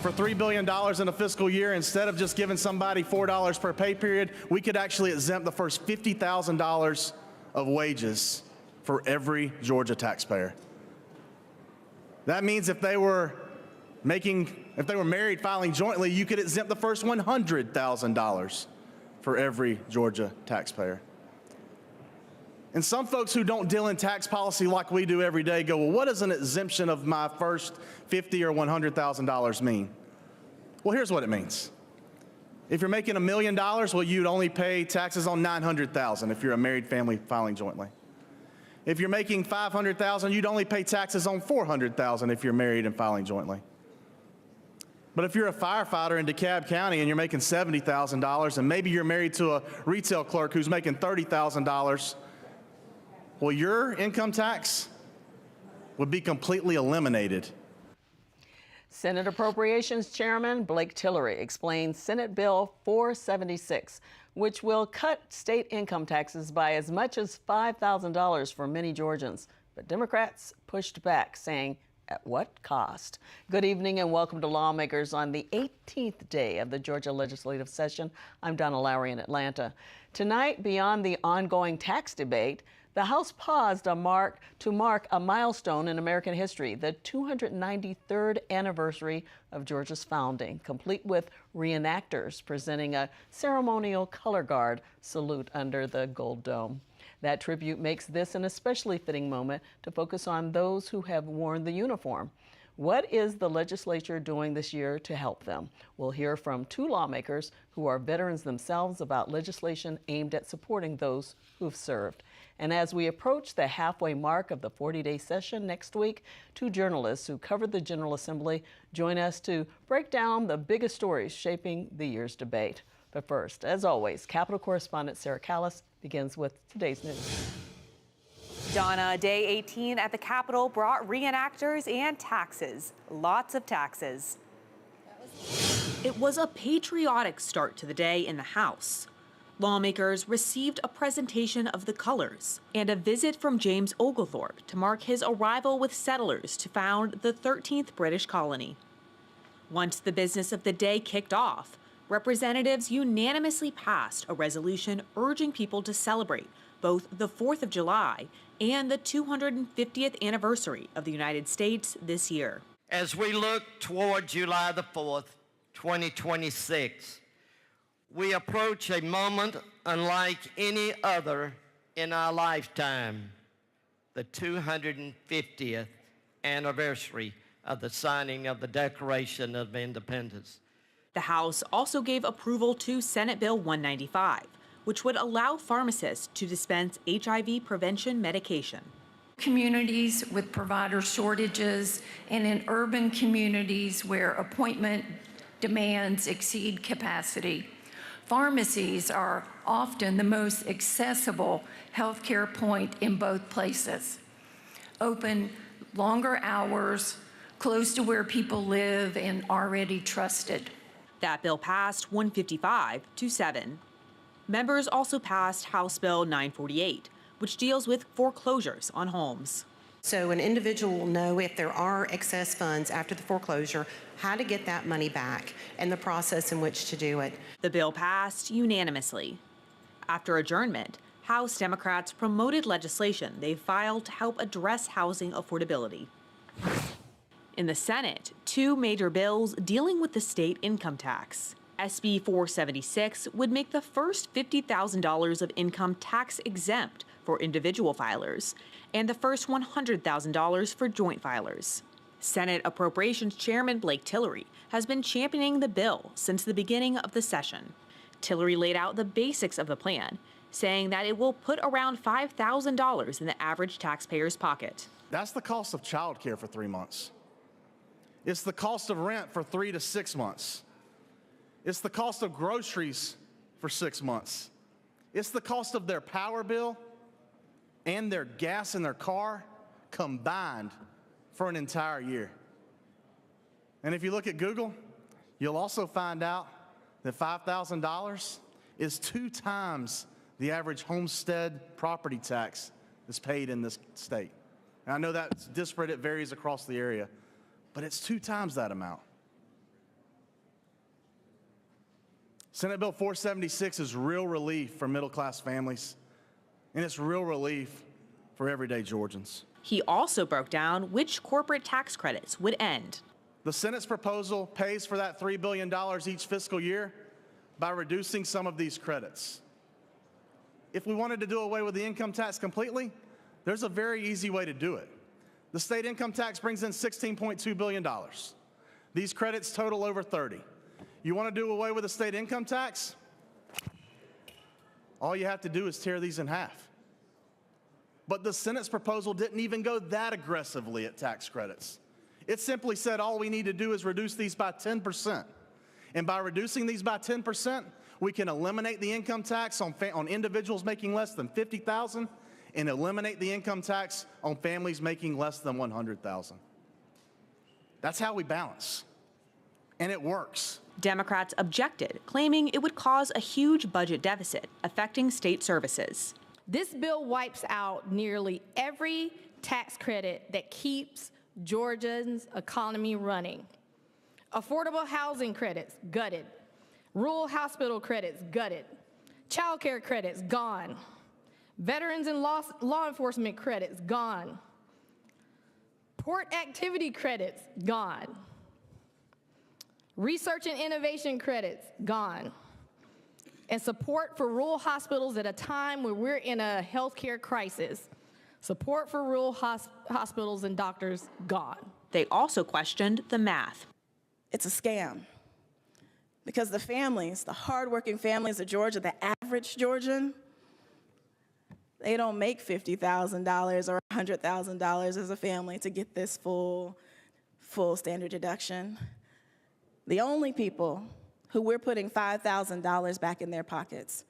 For $3 billion in a fiscal year, instead of just giving somebody $4 per pay period, we could actually exempt the first $50,000 of wages for every Georgia taxpayer. That means if they were married filing jointly, you could exempt the first $100,000 for every Georgia taxpayer. And some folks who don't deal in tax policy like we do every day go, well, what does an exemption of my first $50,000 or $100,000 mean? Well, here's what it means. If you're making $1 million, well, you'd only pay taxes on $900,000 if you're a married family filing jointly. If you're making $500,000, you'd only pay taxes on $400,000 if you're married and filing jointly. But if you're a firefighter in DeKalb County and you're making $70,000 and maybe you're married to a retail clerk who's making $30,000, well, your income tax would be completely eliminated. Senate Appropriations Chairman Blake Tillery explains Senate Bill 476, which will cut state income taxes by as much as $5,000 for many Georgians. But Democrats pushed back, saying, at what cost? Good evening and welcome to Lawmakers on the 18th day of the Georgia legislative session. I'm Donna Lowry in Atlanta. Tonight, beyond the ongoing tax debate, the House paused to mark a milestone in American history, the 293rd anniversary of Georgia's founding, complete with reenactors presenting a ceremonial color guard salute under the Gold Dome. That tribute makes this an especially fitting moment to focus on those who have worn the uniform. What is the legislature doing this year to help them? We'll hear from two lawmakers who are veterans themselves about legislation aimed at supporting those who've served. And as we approach the halfway mark of the 40-day session next week, two journalists who covered the General Assembly join us to break down the biggest stories shaping the year's debate. But first, as always, Capitol correspondent Sarah Callis begins with today's news. Donna, day 18 at the Capitol brought reenactors and taxes. Lots of taxes. It was a patriotic start to the day in the House. Lawmakers received a presentation of the colors and a visit from James Oglethorpe to mark his arrival with settlers to found the 13th British colony. Once the business of the day kicked off, representatives unanimously passed a resolution urging people to celebrate both the 4th of July and the 250th anniversary of the United States this year. As we look toward July the 4th, 2026, we approach a moment unlike any other in our lifetime, the 250th anniversary of the signing of the Declaration of Independence. The House also gave approval to Senate Bill 195, which would allow pharmacists to dispense HIV prevention medication. Communities with provider shortages and in urban communities where appointment demands exceed capacity, pharmacies are often the most accessible healthcare point in both places. Open longer hours, close to where people live and already trusted. That bill passed 155-7. Members also passed House Bill 948, which deals with foreclosures on homes. So an individual will know if there are excess funds after the foreclosure, how to get that money back, and the process in which to do it. The bill passed unanimously. After adjournment, House Democrats promoted legislation they filed to help address housing affordability. In the Senate, two major bills dealing with the state income tax. SB 476 would make the first $50,000 of income tax exempt for individual filers and the first $100,000 for joint filers. Senate Appropriations Chairman Blake Tillery has been championing the bill since the beginning of the session. Tillery laid out the basics of the plan, saying that it will put around $5,000 in the average taxpayer's pocket. That's the cost of child care for 3 months. It's the cost of rent for 3 to 6 months. It's the cost of groceries for 6 months. It's the cost of their power bill and their gas in their car combined for an entire year. And if you look at Google, you'll also find out that $5,000 is 2 times the average homestead property tax that's paid in this state. And I know that's disparate, it varies across the area, but it's 2 times that amount. Senate Bill 476 is real relief for middle-class families, and it's real relief for everyday Georgians. He also broke down which corporate tax credits would end. The Senate's proposal pays for that $3 billion each fiscal year by reducing some of these credits. If we wanted to do away with the income tax completely, there's a very easy way to do it. The state income tax brings in $16.2 billion. These credits total over 30. You want to do away with the state income tax? All you have to do is tear these in half. But the Senate's proposal didn't even go that aggressively at tax credits. It simply said all we need to do is reduce these by 10%. And by reducing these by 10%, we can eliminate the income tax on individuals making less than $50,000 and eliminate the income tax on families making less than $100,000. That's how we balance. And it works. Democrats objected, claiming it would cause a huge budget deficit, affecting state services. This bill wipes out nearly every tax credit that keeps Georgia's economy running. Affordable housing credits, gutted. Rural hospital credits, gutted. Child care credits, gone. Veterans and law enforcement credits, gone. Port activity credits, gone. Research and innovation credits, gone. And support for rural hospitals at a time when we're in a healthcare crisis. Support for rural hospitals and doctors, gone. They also questioned the math. It's a scam. Because the families, the hardworking families of Georgia, the average Georgian, they don't make $50,000 or $100,000 as a family to get this full standard deduction. The only people who we're putting $5,000 back in their pockets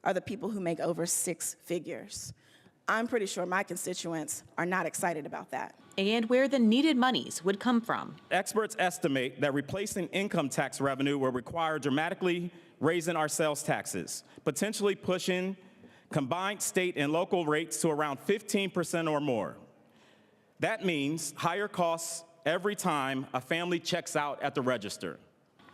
are the people who make over 6 figures. I'm pretty sure my constituents are not excited about that. And where the needed monies would come from. Experts estimate that replacing income tax revenue will require dramatically raising our sales taxes, potentially pushing combined state and local rates to around 15% or more. That means higher costs every time a family checks out at the register.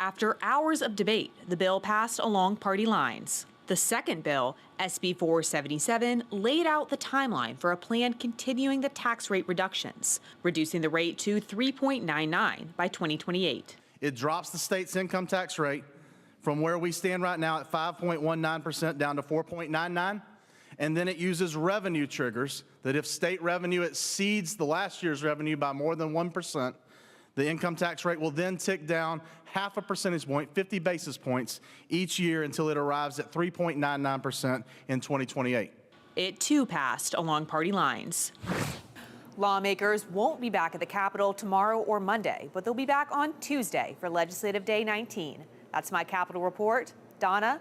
After hours of debate, the bill passed along party lines. The second bill, SB 477, laid out the timeline for a plan continuing the tax rate reductions, reducing the rate to 3.99 by 2028. It drops the state's income tax rate from where we stand right now at 5.19% down to 4.99, and then it uses revenue triggers that if state revenue exceeds the last year's revenue by more than 1%, the income tax rate will then tick down half a percentage point, 50 basis points each year until it arrives at 3.99% in 2028. It too passed along party lines. Lawmakers won't be back at the Capitol tomorrow or Monday, but they'll be back on Tuesday for Legislative Day 19. That's my Capitol report. Donna?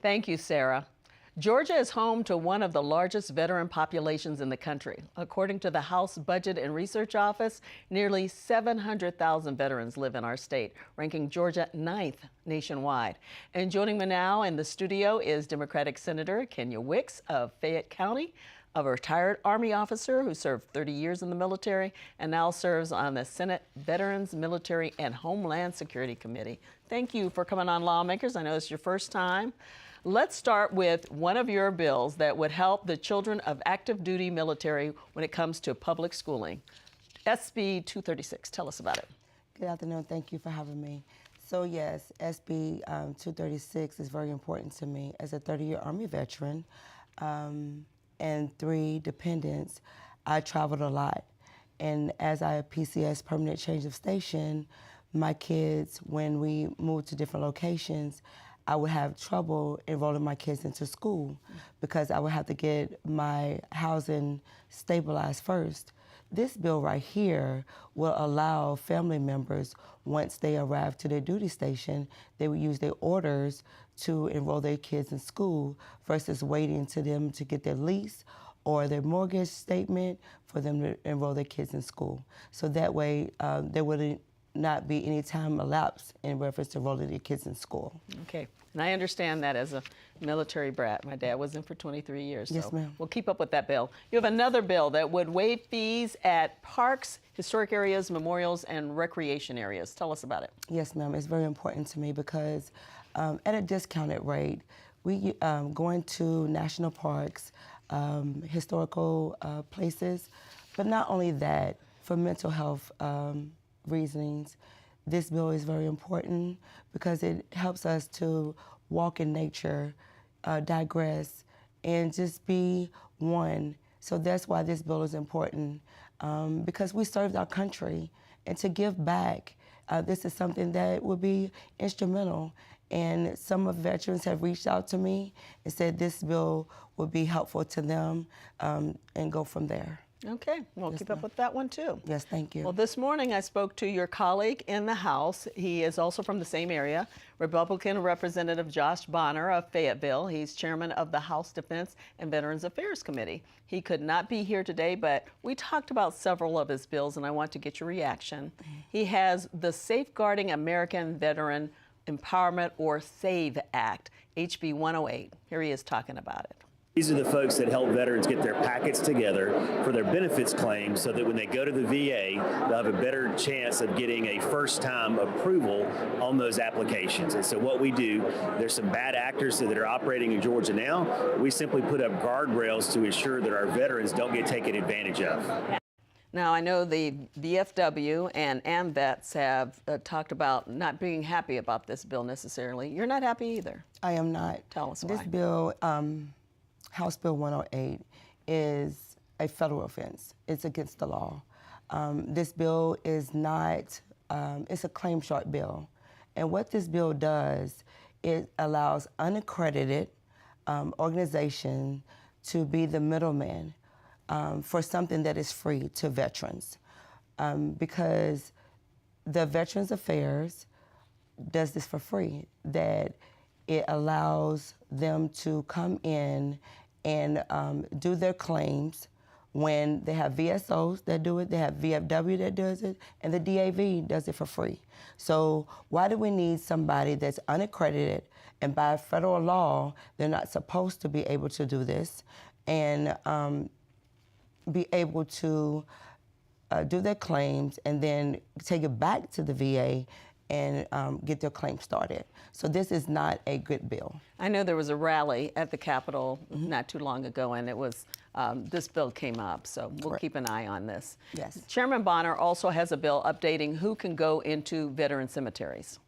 Thank you, Sarah. Georgia is home to one of the largest veteran populations in the country. According to the House Budget and Research Office, nearly 700,000 veterans live in our state, ranking Georgia 9th nationwide. And joining me now in the studio is Democratic Senator Kenya Wicks of Fayette County, a retired Army officer who served 30 years in the military and now serves on the Senate Veterans, Military, and Homeland Security Committee. Thank you for coming on, Lawmakers. I know it's your first time. Let's start with one of your bills that would help the children of active duty military when it comes to public schooling. SB 236, tell us about it. Good afternoon, thank you for having me. So yes, SB 236 is very important to me. As a 30-year Army veteran and 3 dependents, I traveled a lot. And as I PCS, permanent change of station, my kids, when we moved to different locations, I would have trouble enrolling my kids into school because I would have to get my housing stabilized first. This bill right here will allow family members, once they arrive to their duty station, they will use their orders to enroll their kids in school versus waiting to them to get their lease or their mortgage statement for them to enroll their kids in school. So that way there wouldn't not be any time elapsed in reference to enrolling their kids in school. Okay, and I understand that as a military brat. My dad was in for 23 years, Yes, so ma'am. we'll keep up with that bill. You have another bill that would waive fees at parks, historic areas, memorials, and recreation areas. Tell us about it. Yes, ma'am. It's very important to me because at a discounted rate. We going to national parks, historical places, but not only that, for mental health reasons, this bill is very important because it helps us to walk in nature, digress, and just be one. So that's why this bill is important, because we served our country, and to give back, this is something that would be instrumental. And some of the veterans have reached out to me and said this bill would be helpful to them, and go from there. Okay, we'll keep up with that one too. Yes, thank you. Well, this morning I spoke to your colleague in the House. He is also from the same area, Republican Representative Josh Bonner of Fayetteville. He's chairman of the House Defense and Veterans Affairs Committee. He could not be here today, but we talked about several of his bills, and I want to get your reaction. He has the Safeguarding American Veteran Empowerment, or SAVE Act, HB 108. Here he is talking about it. These are the folks that help veterans get their packets together for their benefits claims so that when they go to the VA, they'll have a better chance of getting a first-time approval on those applications. And so what we do, there's some bad actors that are operating in Georgia now. We simply put up guardrails to ensure that our veterans don't get taken advantage of. Now, I know the VFW and AMVETS have talked about not being happy about this bill necessarily. You're not happy either. I am not. Tell us why. This bill, House Bill 108, is a federal offense. It's against the law. This bill is not, it's a claim short bill. And what this bill does, it allows unaccredited organization to be the middleman for something that is free to veterans. Because the Veterans Affairs does this for free, that it allows them to come in and do their claims when they have VSOs that do it, they have VFW that does it, and the DAV does it for free. So why do we need somebody that's unaccredited, and by federal law, they're not supposed to be able to do this, and be able to do their claims and then take it back to the VA and get their claim started. So this is not a good bill. I know there was a rally at the Capitol not too long ago, and it was this bill came up, so we'll keep an eye on this. Yes. Chairman Bonner also has a bill updating who can go into veteran cemeteries.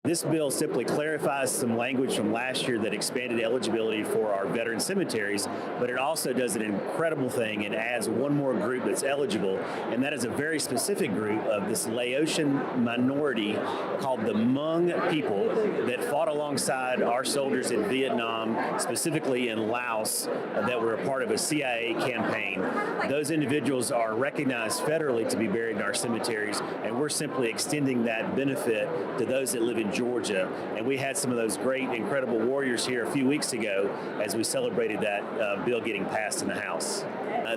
This bill simply clarifies some language from last year that expanded eligibility for our veteran cemeteries, but it also does an incredible thing and adds one more group that's eligible, and that is a very specific group of this Laotian minority called the Hmong people that fought alongside our soldiers in Vietnam, specifically in Laos, that were a part of a CIA campaign. Those individuals are recognized federally to be buried in our cemeteries, and we're simply extending that benefit to those that live in Georgia. And we had some of those great, incredible warriors here a few weeks ago as we celebrated that bill getting passed in the House.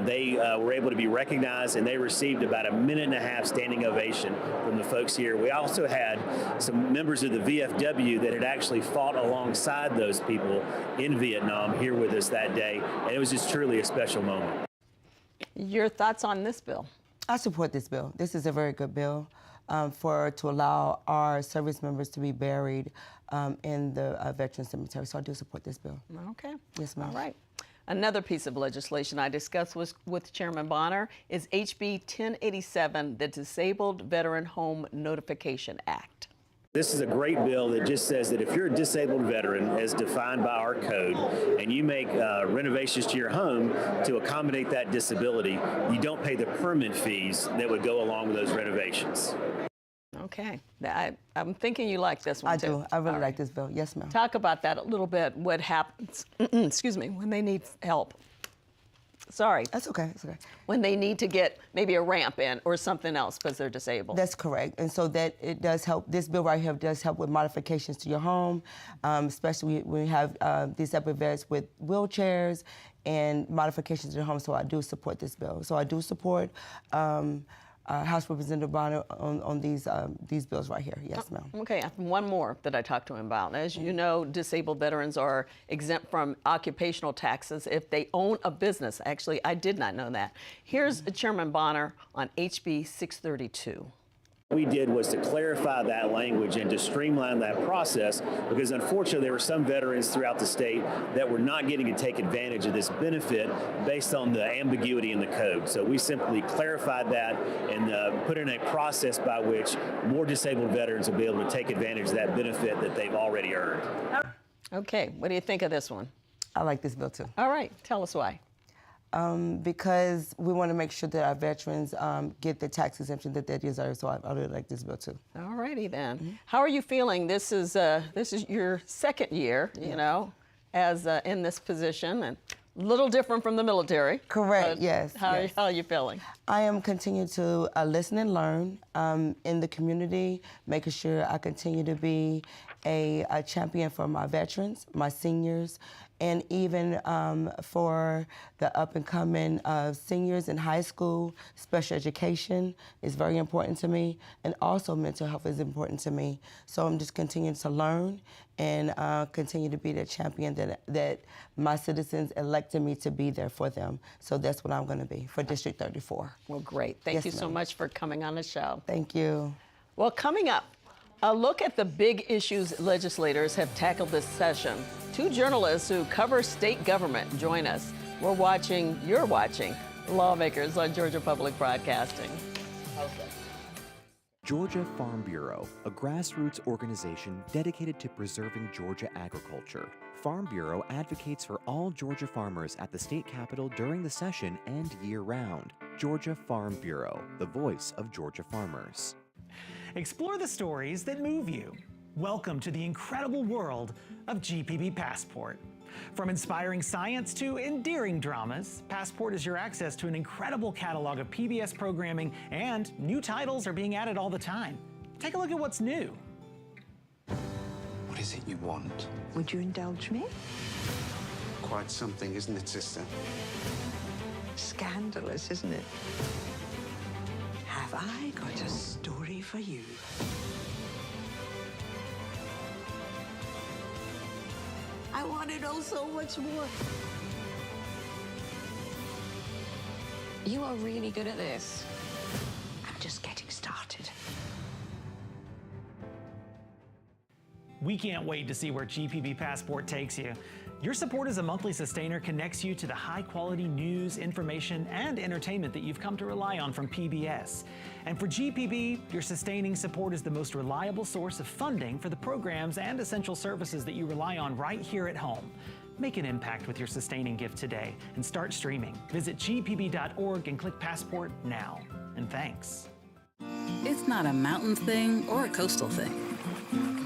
They were able to be recognized, and they received about a minute-and-a-half standing ovation from the folks here. We also had some members of the VFW that had actually fought alongside those people in Vietnam here with us that day, and it was just truly a special moment. Your thoughts on this bill? I support this bill. This is a very good bill to allow our service members to be buried in the veteran cemetery. So I do support this bill. Okay. Yes, ma'am. All right. Another piece of legislation I discussed with Chairman Bonner is HB 1087, the Disabled Veteran Home Notification Act. This is a great bill that just says that if you're a disabled veteran, as defined by our code, and you make renovations to your home to accommodate that disability, you don't pay the permit fees that would go along with those renovations. Okay. I'm thinking you like this one, I too. do. I really like this bill. Yes, ma'am. Talk about that a little bit, what happens, excuse me, when they need help. Sorry. That's okay. That's okay. When they need to get maybe a ramp in or something else because they're disabled. That's correct. And so that it does help. This bill right here does help with modifications to your home, especially when we have disabled vets with wheelchairs and modifications to their home. So I do support this bill. So I do support House Representative Bonner on these bills right here. Yes, ma'am. Okay, I have one more that I talked to him about. As you know, disabled veterans are exempt from occupational taxes if they own a business. Actually, I did not know that. Here's Chairman Bonner on HB 632. we did was to clarify that language and to streamline that process, because unfortunately there were some veterans throughout the state that were not getting to take advantage of this benefit based on the ambiguity in the code. So we simply clarified that and put in a process by which more disabled veterans will be able to take advantage of that benefit that they've already earned. Okay, what do you think of this one? I like this bill too. All right, tell us why. Because we want to make sure that our veterans get the tax exemption that they deserve. So I really like this bill too. All righty then. How are you feeling? This is your second year, you know, as in this position, and a little different from the military. Correct. Yes. How are you feeling? I am continuing to listen and learn in the community, making sure I continue to be a champion for my veterans, my seniors, and even for the up-and-coming seniors in high school. Special education is very important to me, and also mental health is important to me. So I'm just continuing to learn and continue to be the champion that my citizens elected me to be there for them. So that's what I'm going to be for District 34. Well, great. Thank you so much for coming on the show. Thank you. Well, coming up, a look at the big issues legislators have tackled this session. Two journalists who cover state government join us. You're watching Lawmakers on Georgia Public Broadcasting. Georgia Farm Bureau, a grassroots organization dedicated to preserving Georgia agriculture. Farm Bureau advocates for all Georgia farmers at the state capitol during the session and year-round. Georgia Farm Bureau, the voice of Georgia farmers. Explore the stories that move you. Welcome to the incredible world of GPB Passport. From inspiring science to endearing dramas, Passport is your access to an incredible catalog of PBS programming, and new titles are being added all the time. Take a look at what's new. What is it you want? Would you indulge me? Quite something, isn't it, sister? Scandalous, isn't it? Have I got a story for you? I want it all so much more. You are really good at this. I'm just getting started. We can't wait to see where GPB Passport takes you. Your support as a monthly sustainer connects you to the high-quality news, information, and entertainment that you've come to rely on from PBS. And for GPB, your sustaining support is the most reliable source of funding for the programs and essential services that you rely on right here at home. Make an impact with your sustaining gift today and start streaming. Visit gpb.org and click Passport now. And thanks. It's not a mountain thing or a coastal thing.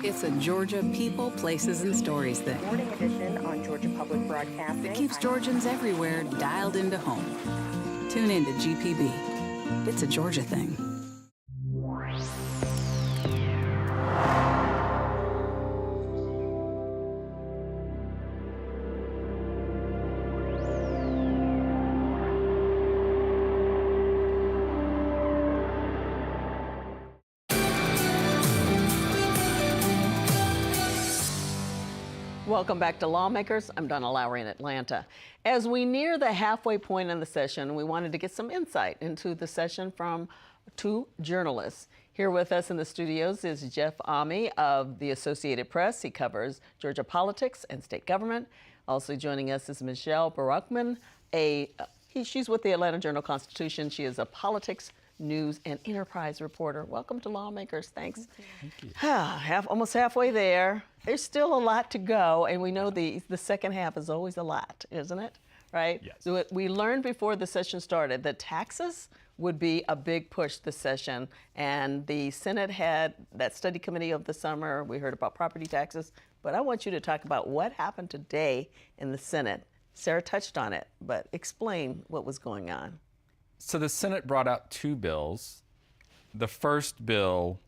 It's a Georgia people, places, and stories thing. Morning edition on Georgia Public Broadcasting. That keeps Georgians everywhere dialed into home. Tune in to GPB. It's a Georgia thing. Welcome back to Lawmakers. I'm Donna Lowry in Atlanta. As we near the halfway point in the session, we wanted to get some insight into the session from two journalists. Here with us in the studios is Jeff Ame of the Associated Press. He covers Georgia politics and state government. Also joining us is Michelle Baruchman. She's with the Atlanta Journal-Constitution. She is a politics, news, and enterprise reporter. Welcome to Lawmakers. Thanks. Thank you. Almost halfway there. There's still a lot to go, and we know the second half is always a lot, isn't it? Right? Yes. So we learned before the session started that taxes would be a big push this session, and the Senate had that study committee of the summer. We heard about property taxes, but I want you to talk about what happened today in the Senate. Sarah touched on it, but explain what was going on. So the Senate brought out two bills. The first bill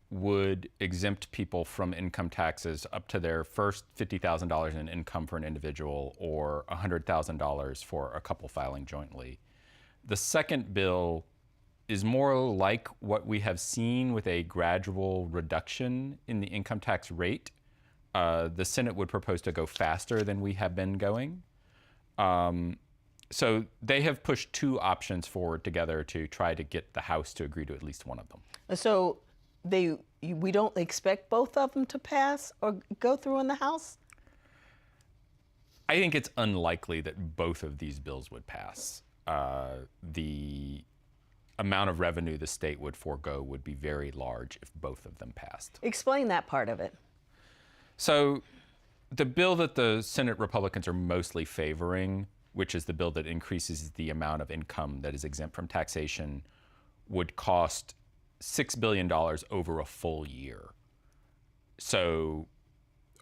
would exempt people from income taxes up to their first $50,000 in income for an individual or $100,000 for a couple filing jointly. The second bill is more like what we have seen with a gradual reduction in the income tax rate. The Senate would propose to go faster than we have been going. So they have pushed two options forward together to try to get the House to agree to at least one of them. So we don't expect both of them to pass or go through in the House? I think it's unlikely that both of these bills would pass. The amount of revenue the state would forego would be very large if both of them passed. Explain that part of it. So the bill that the Senate Republicans are mostly favoring, which is the bill that increases the amount of income that is exempt from taxation, would cost $6 billion over a full year. So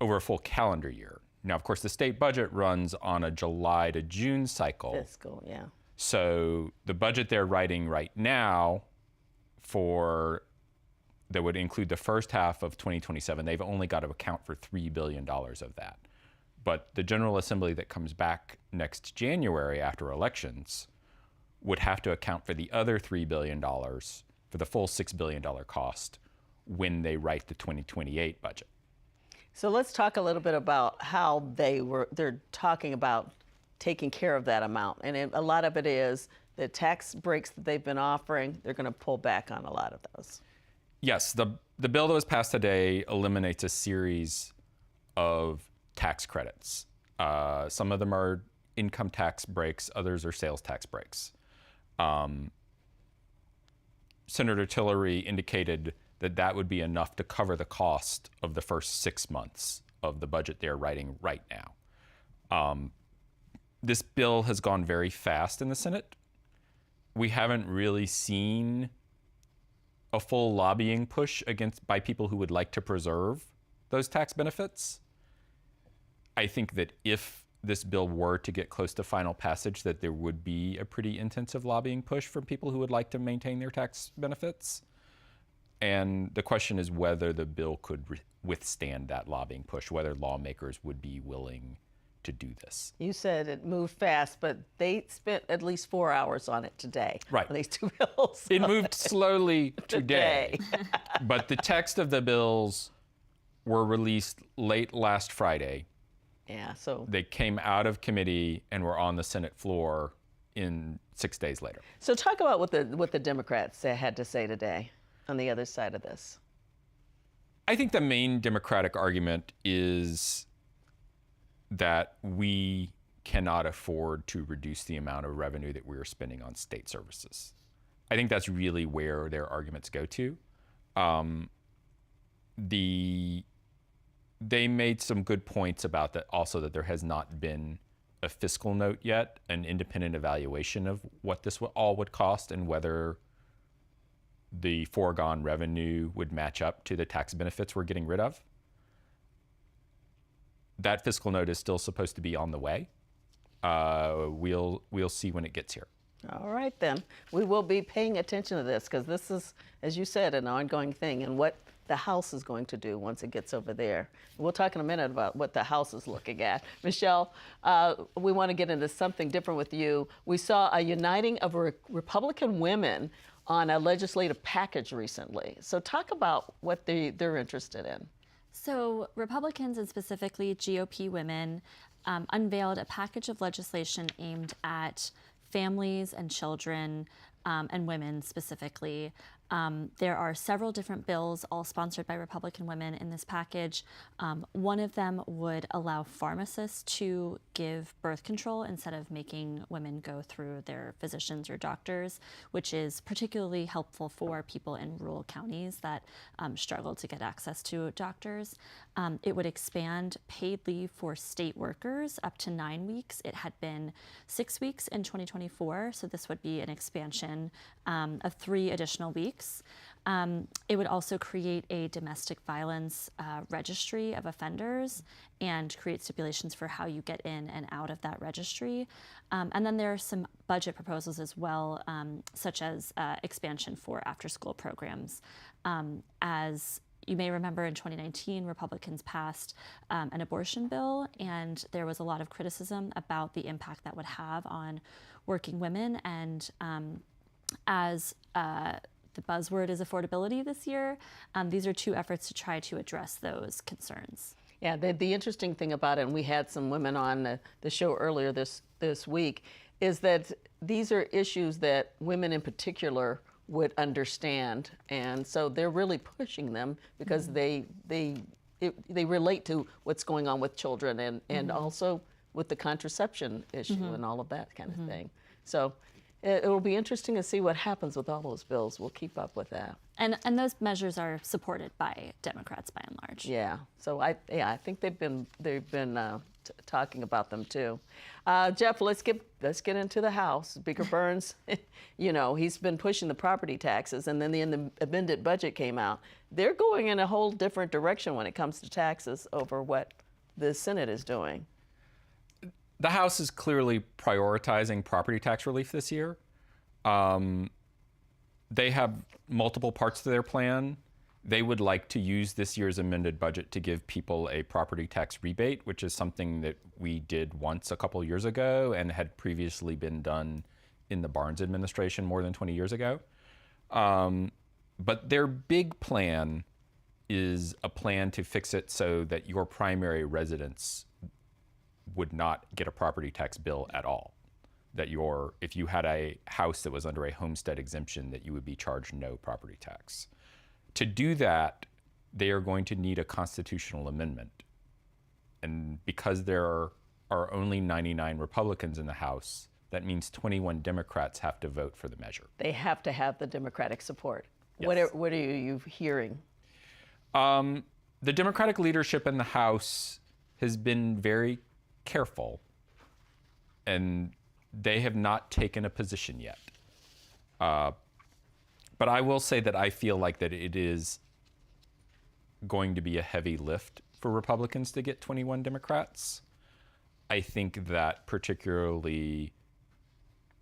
over a full calendar year. Now, of course, the state budget runs on a July to June cycle. Fiscal, yeah. So the budget they're writing right now that would include the first half of 2027, they've only got to account for $3 billion of that. But the General Assembly that comes back next January after elections would have to account for the other $3 billion for the full $6 billion cost when they write the 2028 budget. So let's talk a little bit about how they're talking about taking care of that amount. And a lot of it is the tax breaks that they've been offering, they're going to pull back on a lot of those. Yes, the bill that was passed today eliminates a series of tax credits. Some of them are income tax breaks, others are sales tax breaks. Senator Tillery indicated that would be enough to cover the cost of the first 6 months of the budget they're writing right now. This bill has gone very fast in the Senate. We haven't really seen a full lobbying push by people who would like to preserve those tax benefits. I think that if this bill were to get close to final passage, that there would be a pretty intensive lobbying push from people who would like to maintain their tax benefits. And the question is whether the bill could withstand that lobbying push, whether lawmakers would be willing to do this. You said it moved fast, but they spent at least 4 hours on it today. Right. On these two bills. It moved slowly today. But the text of the bills were released late last Friday. Yeah, so they came out of committee and were on the Senate floor in 6 days later. So talk about what the Democrats had to say today on the other side of this. I think the main Democratic argument is that we cannot afford to reduce the amount of revenue that we're spending on state services. I think that's really where their arguments go to. They made some good points about that, also that there has not been a fiscal note yet, an independent evaluation of what this all would cost and whether the foregone revenue would match up to the tax benefits we're getting rid of. That fiscal note is still supposed to be on the way. We'll see when it gets here. All right, then. We will be paying attention to this because this is, as you said, an ongoing thing and what the House is going to do once it gets over there. We'll talk in a minute about what the House is looking at. Michelle, we want to get into something different with you. We saw a uniting of Republican women on a legislative package recently. So talk about what they're interested in. So Republicans and specifically GOP women unveiled a package of legislation aimed at families and children and women specifically. There are several different bills, all sponsored by Republican women in this package. One of them would allow pharmacists to give birth control instead of making women go through their physicians or doctors, which is particularly helpful for people in rural counties that struggle to get access to doctors. It would expand paid leave for state workers up to 9 weeks. It had been 6 weeks in 2024, so this would be an expansion of 3 additional weeks. It would also create a domestic violence registry of offenders and create stipulations for how you get in and out of that registry. And then there are some budget proposals as well, such as expansion for after-school programs. As you may remember, in 2019, Republicans passed an abortion bill, and there was a lot of criticism about the impact that would have on working women. And as the buzzword is affordability this year, these are 2 efforts to try to address those concerns. Yeah, the interesting thing about it, and we had some women on the show earlier this week, is that these are issues that women in particular would understand, and so they're really pushing them because they relate to what's going on with children and also with the contraception issue and all of that kind of thing. So it will be interesting to see what happens with all those bills. We'll keep up with that. And those measures are supported by Democrats by and large. Yeah. So I think they've been talking about them too. Jeff, let's get into the House. Speaker Burns, he's been pushing the property taxes, and then the amended budget came out. They're going in a whole different direction when it comes to taxes over what the Senate is doing. The House is clearly prioritizing property tax relief this year. They have multiple parts to their plan. They would like to use this year's amended budget to give people a property tax rebate, which is something that we did once a couple years ago and had previously been done in the Barnes administration more than 20 years ago. But their big plan is a plan to fix it so that your primary residence would not get a property tax bill at all. That if you had a house that was under a homestead exemption, that you would be charged no property tax. To do that, they are going to need a constitutional amendment. And because there are only 99 Republicans in the House, that means 21 Democrats have to vote for the measure. They have to have the Democratic support. Yes. What are you hearing? The Democratic leadership in the House has been very careful, and they have not taken a position yet. But I will say that I feel like that it is going to be a heavy lift for Republicans to get 21 Democrats. I think that particularly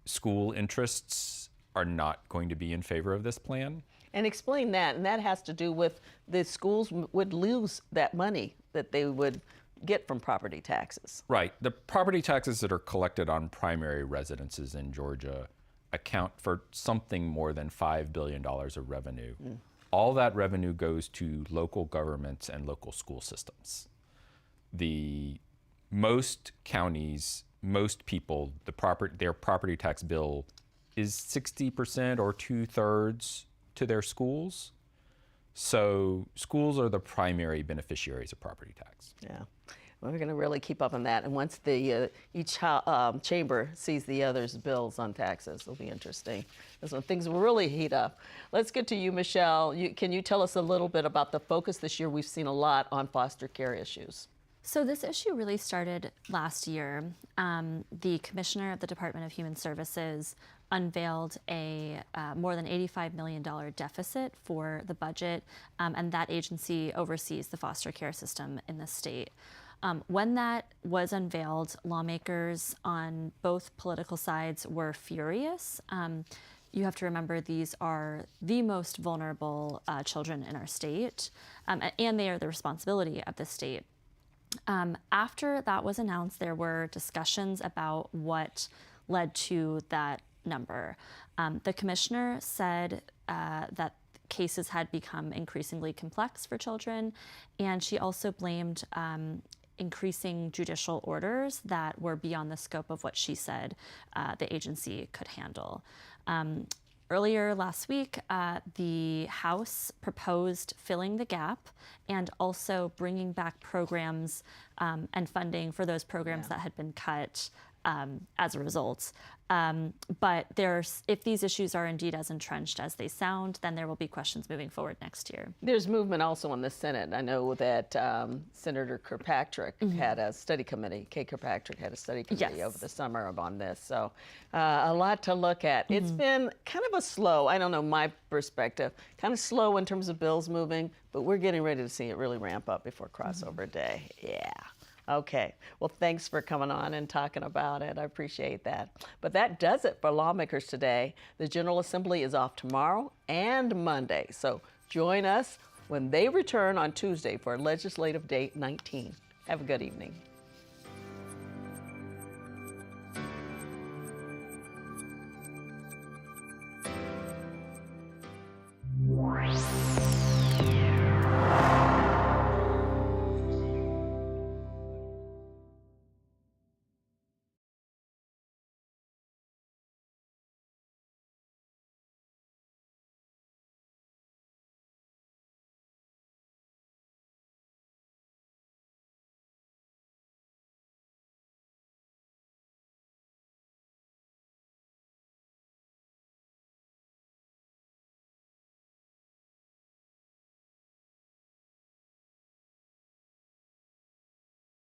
school interests are not going to be in favor of this plan. And explain that, and that has to do with the schools would lose that money that they would get from property taxes. Right. The property taxes that are collected on primary residences in Georgia account for something more than $5 billion of revenue. All that revenue goes to local governments and local school systems. Most counties, most people, their property tax bill is 60% or 2/3 to their schools. So schools are the primary beneficiaries of property tax. Yeah. Well, we're going to really keep up on that. And once each chamber sees the other's bills on taxes, it'll be interesting. That's when things will really heat up. Let's get to you, Michelle. Can you tell us a little bit about the focus this year? We've seen a lot on foster care issues. So this issue really started last year. The commissioner of the Department of Human Services unveiled a more than $85 million deficit for the budget, and that agency oversees the foster care system in the state. When that was unveiled, lawmakers on both political sides were furious. You have to remember these are the most vulnerable children in our state, and they are the responsibility of the state. After that was announced, there were discussions about what led to that number. The commissioner said that cases had become increasingly complex for children, and she also blamed increasing judicial orders that were beyond the scope of what she said the agency could handle. Earlier last week, the House proposed filling the gap and also bringing back programs and funding for those programs that had been cut as a result. But if these issues are indeed as entrenched as they sound, then there will be questions moving forward next year. There's movement also in the Senate. I know that Senator Kirkpatrick had a study committee. Kay Kirkpatrick had a study committee over the summer on this. So a lot to look at. It's been kind of a slow, I don't know, my perspective, kind of slow in terms of bills moving, but we're getting ready to see it really ramp up before crossover day. Yeah. Okay. Well, thanks for coming on and talking about it. I appreciate that. But that does it for Lawmakers today. The General Assembly is off tomorrow and Monday. So join us when they return on Tuesday for Legislative Day 19. Have a good evening.